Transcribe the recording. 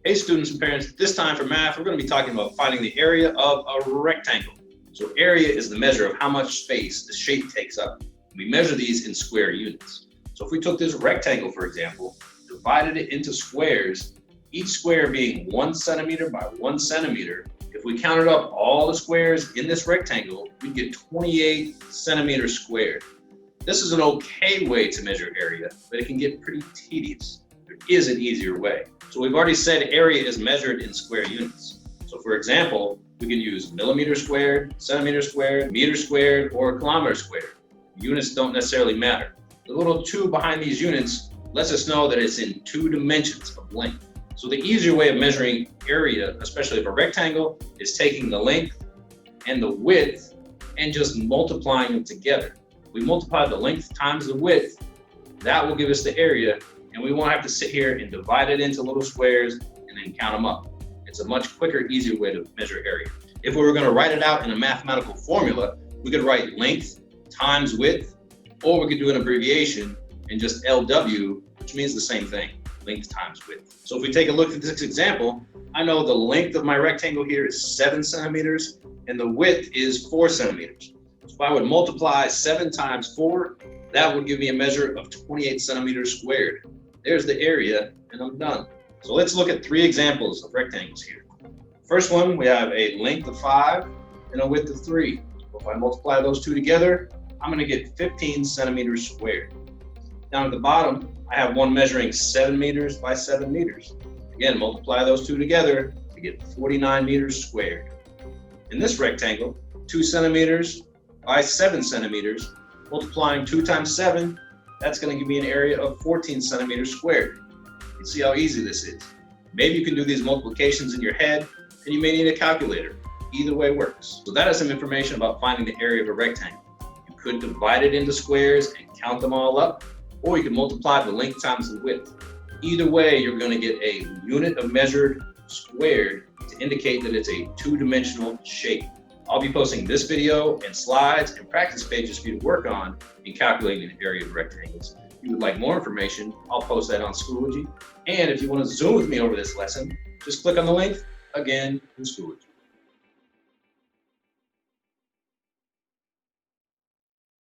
Hey students and parents, this time for math, we're going to be talking about finding the area of a rectangle. So area is the measure of how much space the shape takes up. We measure these in square units. So if we took this rectangle, for example, divided it into squares, each square being 1 centimeter by 1 centimeter, if we counted up all the squares in this rectangle, we'd get 28 centimeters squared. This is an okay way to measure area, but it can get pretty tedious. There is an easier way. So we've already said area is measured in square units. So for example, we can use millimeter squared, centimeter squared, meter squared, or kilometer squared. Units don't necessarily matter. The little 2 behind these units lets us know that it's in 2 dimensions of length. So the easier way of measuring area, especially of a rectangle, is taking the length and the width and just multiplying them together. We multiply the length times the width, that will give us the area, and we won't have to sit here and divide it into little squares and then count them up. It's a much quicker, easier way to measure area. If we were going to write it out in a mathematical formula, we could write length times width, or we could do an abbreviation and just LW, which means the same thing, length times width. So if we take a look at this example, I know the length of my rectangle here is 7 centimeters and the width is 4 centimeters. So if I would multiply 7 times 4, that would give me a measure of 28 centimeters squared. There's the area, and I'm done. So let's look at 3 examples of rectangles here. First one, we have a length of 5 and a width of 3. If I multiply those 2 together, I'm going to get 15 centimeters squared. Down at the bottom, I have one measuring 7 meters by 7 meters. Again, multiply those 2 together to get 49 meters squared. In this rectangle, 2 centimeters by 7 centimeters, multiplying 2 times 7, that's going to give me an area of 14 centimeters squared. You can see how easy this is. Maybe you can do these multiplications in your head, and you may need a calculator. Either way works. So that is some information about finding the area of a rectangle. You could divide it into squares and count them all up, or you can multiply the length times the width. Either way, you're going to get a unit of measured squared to indicate that it's a 2-dimensional shape. I'll be posting this video and slides and practice pages for you to work on in calculating the area of rectangles. If you would like more information, I'll post that on Schoology. And if you want to Zoom with me over this lesson, just click on the link again in Schoology.